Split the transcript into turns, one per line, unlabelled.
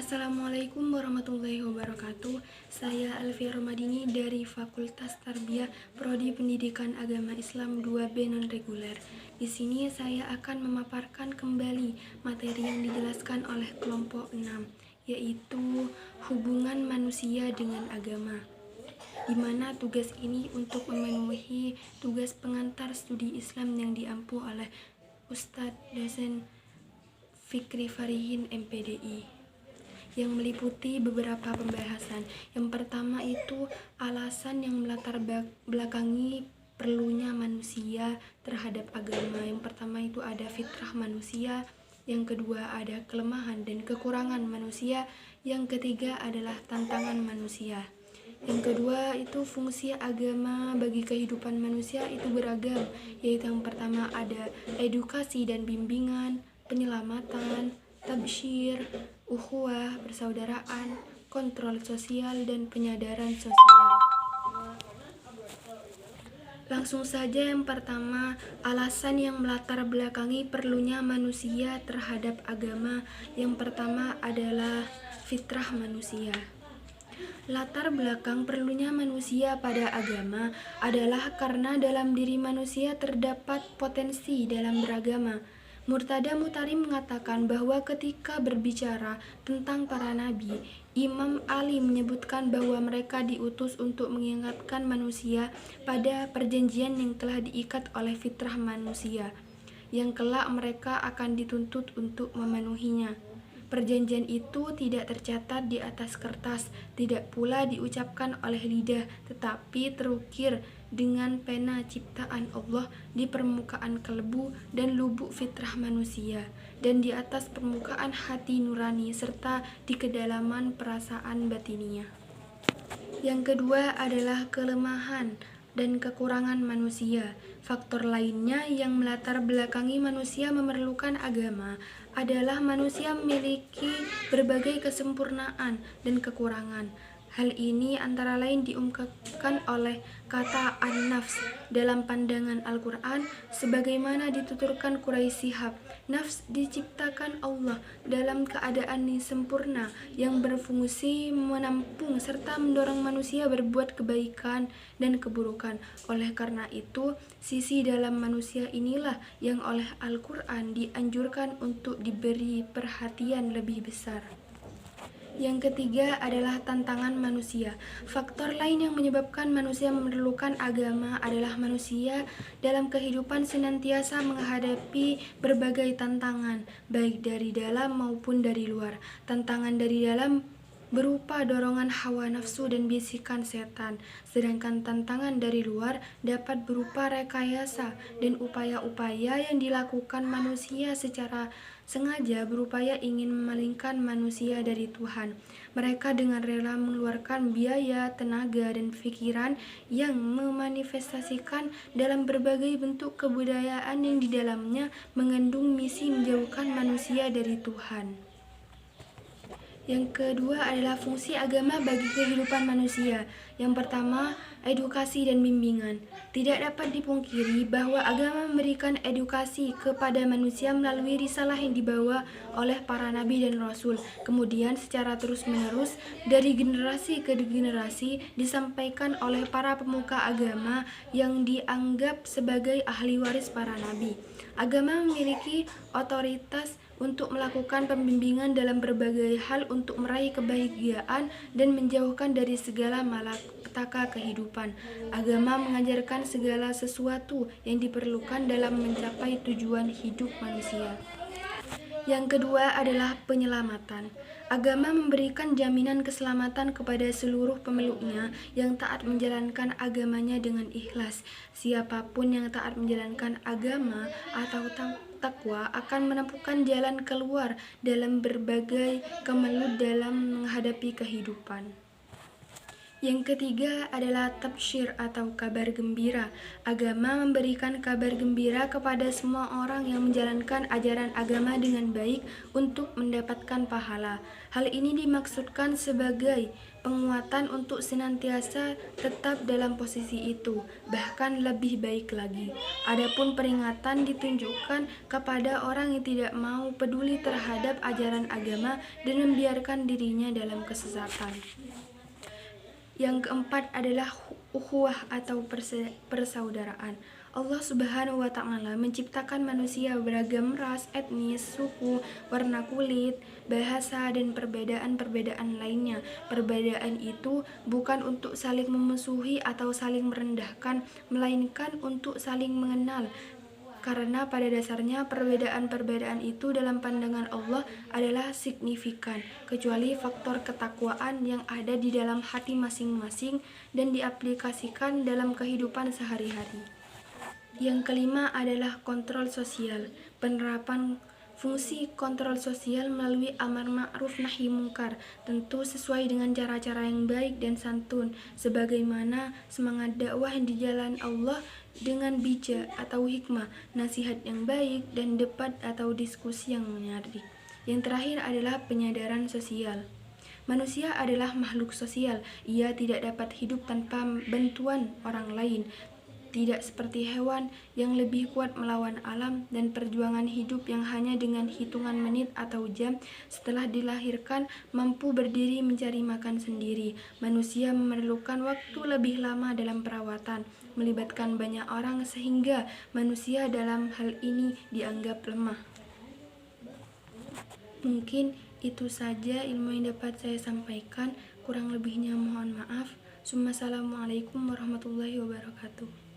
Assalamualaikum warahmatullahi wabarakatuh. Saya Alfia Romadini dari Fakultas Tarbiyah Prodi Pendidikan Agama Islam 2B non-reguler. Di sini saya akan memaparkan kembali materi yang dijelaskan oleh kelompok 6, yaitu hubungan manusia dengan agama. Di mana tugas ini untuk memenuhi tugas pengantar studi Islam yang diampu oleh Ustadz Dosen Fikri Farihin MPDI, yang meliputi beberapa pembahasan. Yang pertama itu alasan yang melatar belakangi perlunya manusia terhadap agama. Yang pertama itu ada fitrah manusia, yang kedua ada kelemahan dan kekurangan manusia, yang ketiga adalah tantangan manusia. Yang kedua itu fungsi agama bagi kehidupan manusia itu beragam, yaitu yang pertama ada edukasi dan bimbingan, penyelamatan, tabsyir, ukhuwah, persaudaraan, kontrol sosial, dan penyadaran sosial. Langsung saja yang pertama, alasan yang melatar belakangi perlunya manusia terhadap agama. Yang pertama adalah fitrah manusia. Latar belakang perlunya manusia pada agama adalah karena dalam diri manusia terdapat potensi dalam beragama. Murtada Mutari mengatakan bahwa ketika berbicara tentang para nabi, Imam Ali menyebutkan bahwa mereka diutus untuk mengingatkan manusia pada perjanjian yang telah diikat oleh fitrah manusia, yang kelak mereka akan dituntut untuk memenuhinya. Perjanjian itu tidak tercatat di atas kertas, tidak pula diucapkan oleh lidah, tetapi terukir dengan pena ciptaan Allah di permukaan kelebu dan lubuk fitrah manusia, dan di atas permukaan hati nurani, serta di kedalaman perasaan batiniah. Yang kedua adalah kelemahan dan kekurangan manusia. Faktor lainnya yang melatar belakangi manusia memerlukan agama adalah manusia memiliki berbagai kesempurnaan dan kekurangan. Hal ini antara lain diungkapkan oleh kata an-nafs dalam pandangan Al-Quran, sebagaimana dituturkan Quraisy Shihab. Nafs diciptakan Allah dalam keadaan yang sempurna, yang berfungsi menampung serta mendorong manusia berbuat kebaikan dan keburukan. Oleh karena itu, sisi dalam manusia inilah yang oleh Al-Quran dianjurkan untuk diberi perhatian lebih besar. Yang ketiga adalah tantangan manusia. Faktor lain yang menyebabkan manusia memerlukan agama adalah manusia dalam kehidupan senantiasa menghadapi berbagai tantangan, baik dari dalam maupun dari luar. Tantangan dari dalam berupa dorongan hawa nafsu dan bisikan setan, sedangkan tantangan dari luar dapat berupa rekayasa dan upaya-upaya yang dilakukan manusia secara sengaja berupaya ingin memalingkan manusia dari Tuhan. Mereka dengan rela mengeluarkan biaya, tenaga, dan pikiran yang memanifestasikan dalam berbagai bentuk kebudayaan yang di dalamnya mengandung misi menjauhkan manusia dari Tuhan. Yang kedua adalah fungsi agama bagi kehidupan manusia. Yang pertama, edukasi dan bimbingan. Tidak dapat dipungkiri bahwa agama memberikan edukasi kepada manusia melalui risalah yang dibawa oleh para nabi dan rasul. Kemudian secara terus-menerus dari generasi ke generasi disampaikan oleh para pemuka agama yang dianggap sebagai ahli waris para nabi. Agama memiliki otoritas untuk melakukan pembimbingan dalam berbagai hal untuk meraih kebahagiaan dan menjauhkan dari segala malapetaka kehidupan. Agama mengajarkan segala sesuatu yang diperlukan dalam mencapai tujuan hidup manusia. Yang kedua adalah penyelamatan. Agama memberikan jaminan keselamatan kepada seluruh pemeluknya yang taat menjalankan agamanya dengan ikhlas. Siapapun yang taat menjalankan agama atau takwa akan menemukan jalan keluar dalam berbagai kemelut dalam menghadapi kehidupan. Yang ketiga adalah tabsyir atau kabar gembira. Agama memberikan kabar gembira kepada semua orang yang menjalankan ajaran agama dengan baik untuk mendapatkan pahala. Hal ini dimaksudkan sebagai penguatan untuk senantiasa tetap dalam posisi itu, bahkan lebih baik lagi. Adapun peringatan ditunjukkan kepada orang yang tidak mau peduli terhadap ajaran agama dan membiarkan dirinya dalam kesesatan. Yang keempat adalah ukhuwah atau persaudaraan. Allah Subhanahu wa Ta'ala menciptakan manusia beragam ras, etnis, suku, warna kulit, bahasa, dan perbedaan-perbedaan lainnya. Perbedaan itu bukan untuk saling memusuhi atau saling merendahkan, melainkan untuk saling mengenal. Karena pada dasarnya perbedaan-perbedaan itu dalam pandangan Allah adalah signifikan, kecuali faktor ketakwaan yang ada di dalam hati masing-masing dan diaplikasikan dalam kehidupan sehari-hari. Yang kelima adalah kontrol sosial. Penerapan fungsi kontrol sosial melalui amar ma'ruf nahi mungkar tentu sesuai dengan cara-cara yang baik dan santun, sebagaimana semangat dakwah yang di jalan Allah dengan bijak atau hikmah, nasihat yang baik, dan debat atau diskusi yang menarik. Yang terakhir adalah penyadaran sosial. Manusia adalah makhluk sosial. Ia tidak dapat hidup tanpa bantuan orang lain. Tidak seperti hewan yang lebih kuat melawan alam dan perjuangan hidup yang hanya dengan hitungan menit atau jam setelah dilahirkan mampu berdiri mencari makan sendiri. Manusia memerlukan waktu lebih lama dalam perawatan, melibatkan banyak orang sehingga manusia dalam hal ini dianggap lemah. Mungkin itu saja ilmu yang dapat saya sampaikan. Kurang lebihnya mohon maaf. Assalamualaikum warahmatullahi wabarakatuh.